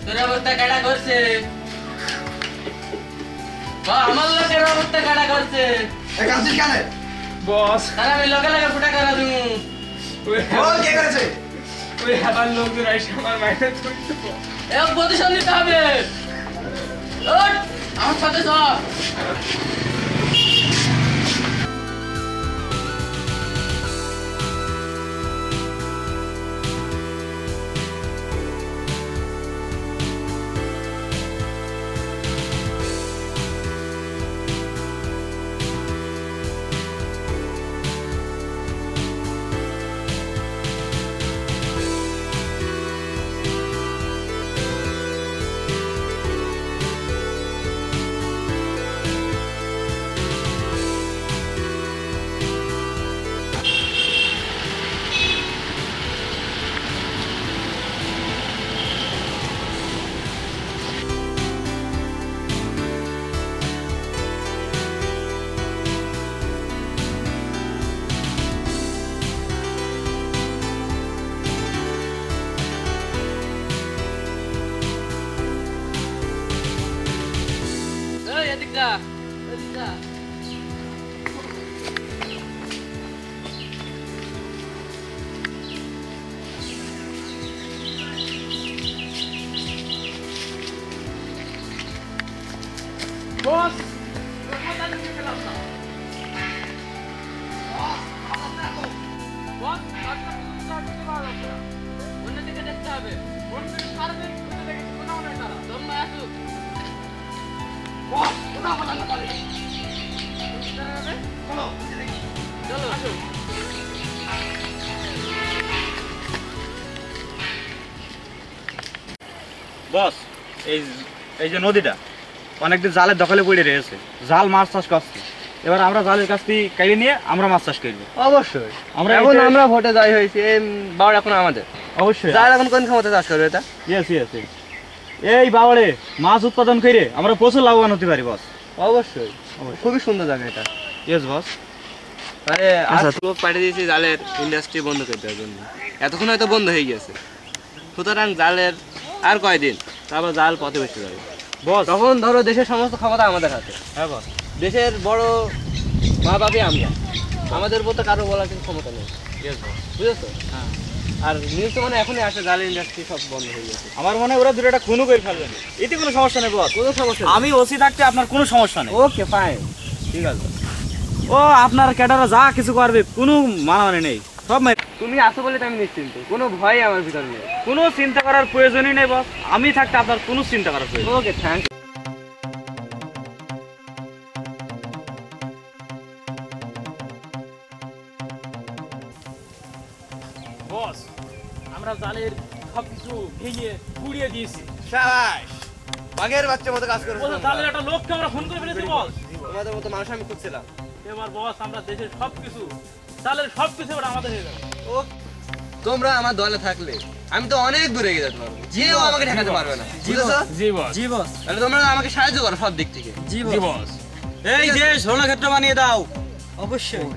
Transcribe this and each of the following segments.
তোরা অবস্থা কাটা করছে আমার লোকের অবস্থা কাটা করছে বস তারা আমি লগে লগে ফুটা করা দিমু ওই আবার লোকজন এসে আমার মাইনে তুলছে এক প্রতিশোধ নিতে হবে ওঠ, আমার সাথে সব এদিক যা এদিক যা বস অন্যদিকে দেখতে হবে তোমরা আসুক চলো আসুক বস এই যে নদীটা অনেকদিন জালের দখলে পড়ে রয়েছে, জাল মাছ চাষ করছে। এবার আমরা জালের কাছ থেকে কেড়ে নিয়ে আমরা মাছ চাষ করবো। অবশ্যই এখন আমরা ভোটে যাই হয়েছি এই বাউড় এখন আমাদের অবশ্যই যার এখন কোন ক্ষমতা চাষ করবে এটা ইয়েস ইয়েস এই বাওড়ে মাছ উৎপাদন করে আমরা প্রচুর লাভবান হতে পারি বস। অবশ্যই খুবই সুন্দর জায়গা এটা। Yes boss. আরে আচ্ছা লোক পাঠিয়ে দিয়েছি জালের ইন্ডাস্ট্রি বন্ধ করে দেওয়ার জন্য, এতক্ষণ হয়তো বন্ধ হয়ে গেছে। সুতরাং জালের আর কয়দিন তারপর জাল পথে বসে যাবে বস তখন ধরো দেশের সমস্ত ক্ষমতা আমাদের হাতে। হ্যাঁ বস। দেশের বড় মা বাপি আমরা, আমাদের উপর তো কারো বলার কিছু ক্ষমতা নেই। Yes boss. বুঝেছো? হ্যাঁ। আর নিউজ তো মানে এখনই আসে জালের ইন্ডাস্ট্রি সব বন্ধ হয়ে গেছে। আমার মনে হয় ওরা দুটো একটা খুনও করে ফেলবে, এতে কোনো সমস্যা নেই বস। কোনো সমস্যা আমি ওসি থাকতে আপনার কোনো সমস্যা নেই। ওকে ফাইন, ঠিক আছে। ও আপনার ক্যাডাররা যা কিছু করবে কোনো মানামানি নেই, সব তুমি আসো বলে তো আমি নিশ্চিন্ত, কোনো ভয় আমার ভিতরে নেই। কোনো চিন্তা করার প্রয়োজনই নেই বস। আমি থাকতে আপনার কোনো চিন্তা করার প্রয়োজন। Okay thank you. বস আমরা জালের সবকিছু ভেঙে পুড়িয়ে দিয়েছি। শাবাশ, বাঘের বাচ্চার মতো কাজ করছো। জালের একটা লোককে আমরা ফোন করে ফেলেছি বস। তোমাদের মতো মানুষ আমি খুঁজছিলাম। এবার বস আমরা দেশের সবকিছু জালের সবকিছু এবার আমাদের হয়ে যাবে। ও তোমরা আমার দলে থাকলে আমি তো অনেক দূরে এগিয়ে যেতে পারবো, যেও আমাকে ঠেকাতে পারবে না। বুঝেছো? জি বস। জি বস। তাহলে তোমরা আমাকে সাহায্য করো সব দিক থেকে। জি জি বস। এই যে শরণক্ষেত্র বানিয়ে দাও। অবশ্যই।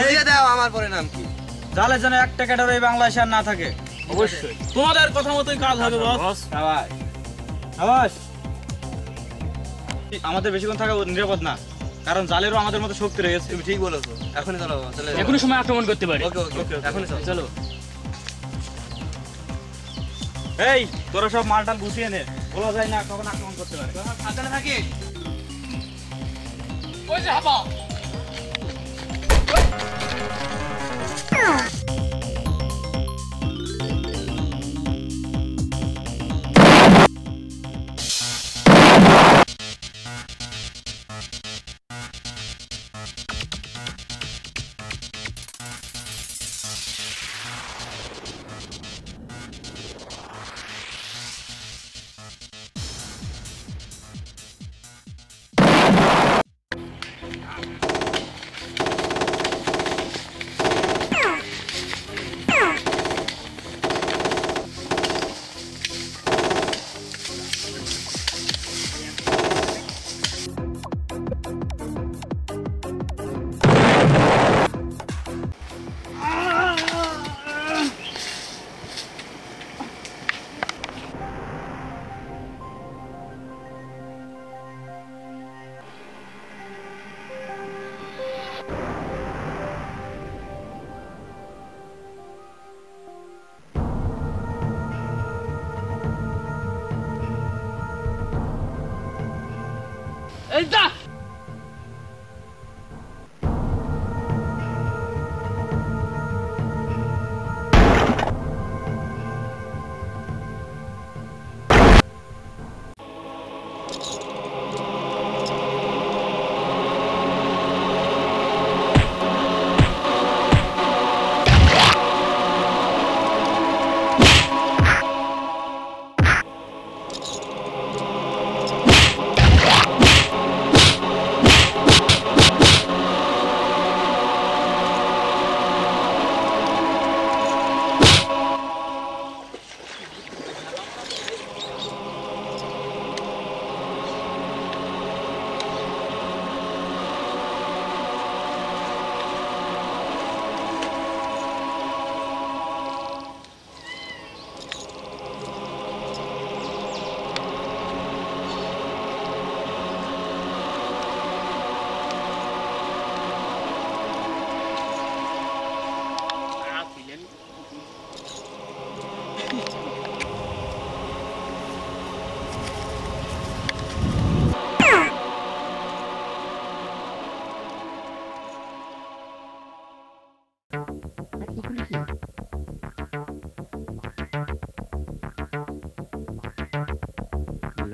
এই দাও আমার পরে নাম কি? জালে যেন একটা ক্যাডার এই বাংলাদেশে আর না থাকে। অবশ্যই তোমাদের কথা মতোই কাজ হবে বস। শাবাশ। আবাস আমাদের বেশিক্ষণ থাকা নিরাপদ না, কারণ জালেরও আমাদের মতো শক্তি রয়েছে। তুমি ঠিক বলেছো, এখনই চলো চলে যাও। এখনই সময় আক্রমণ করতে পারি। ওকে ওকে এখনই চলো। চলো। এই তোরা সব মালটাল গুছিয়ে নে, বলা যায় না কখন আক্রমণ করতে পারে। সাবধানে থাকিস। ওই যে হাবা। এই যা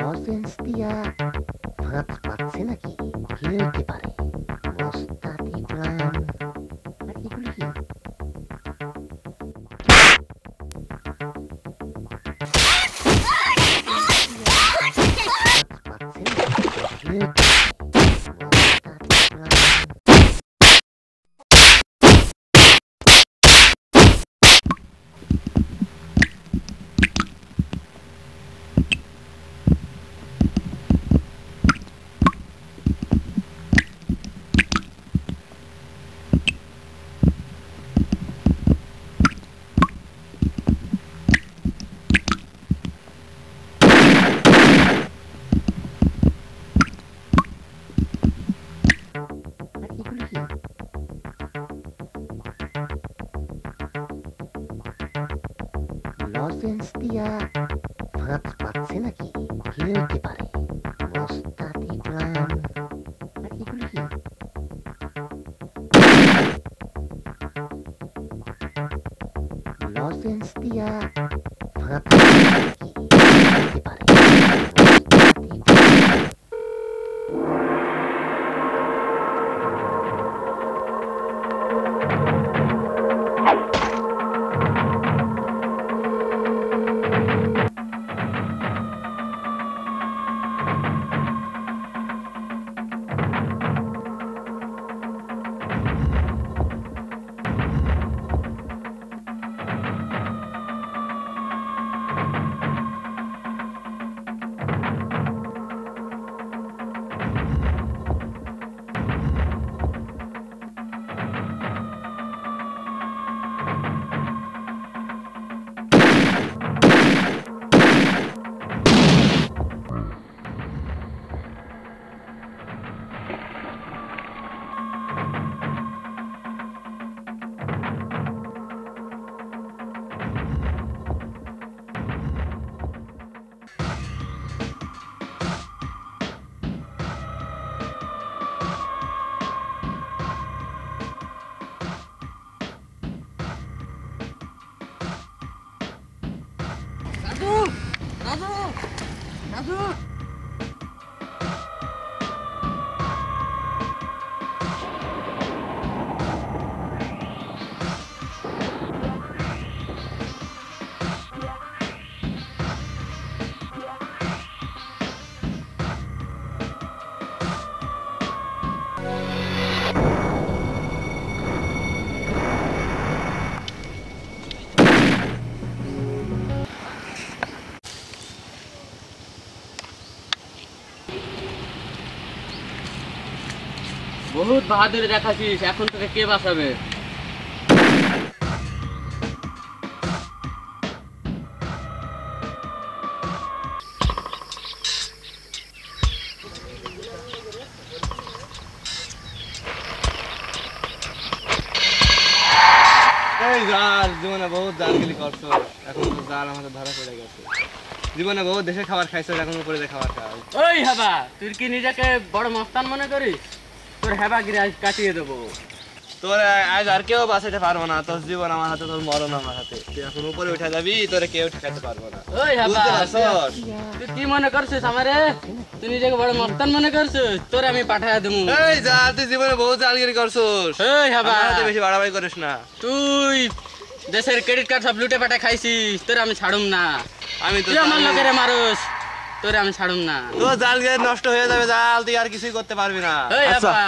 লজেন্স দিয়া ভাত পাচ্ছে নাকি কি হইতে পারে বস্তা দেখলাম আর এগুলি কি পাচ্ছে নাকি কি হইতে বস্তা দেখলাম লজেন্স দিয়া ভাত পাচ্ছে নাকি কি হইতে পারে বস্তা দেখলাম আর এগুলি কি লজেন্স দিয়া ভাত পাচ্ছে নাকি কি হইতে পারে বস্তা দেখলাম বহুত বাহাদুরি দেখাচ্ছিস, এখন তোকে কে বাঁচাবে? এই জাল জীবনে বহুত জালগিরি করছো, এখন তো জাল আমাদের ধরা পড়ে গেছে। জীবনে বহু দেশের খাবার খাইছো, এখন উপরে দিয়ে খাবার খাও। ওই হেবা, তুই কি নিজেকে বড় মস্তান মনে করিস? তোর হেবা গিরে আজ কাটিয়ে দেবো। তোর আজ আর কেউ বাঁচাতে পারবো না, তোর জীবন আমার হাতে, তোর মরণ আমার হাতে। তুই এখন উপরে উঠে যাবি, তোরে কেউ ঠেকাতে পারবো না। ওই হেবা, বুঝতে পারছস? তুই কি মনে করছিস আমারে? তুই নিজেকে বড় মস্তান মনে করছিস? তোরে আমি পাঠায় দেবো। এই জাল, তুই জীবনে বহু জালগিরি করছস। ওই হেবা, আমার হাতে বেশি বাড়াবাড়ি করিস না। তুই দেশের ক্রেডিট কার্ড সব লুটে পাটা খাইছিস, তোরে আমি ছাড়ুম না। আমি তো তুই আমার লোকেরে মারুস, তোরে আমি ছাড়ুম না। তোর জালগিরি নষ্ট হয়ে যাবে, জাল তুই আর কিছুই করতে পারবি না। ওই আচ্ছা। হেবা,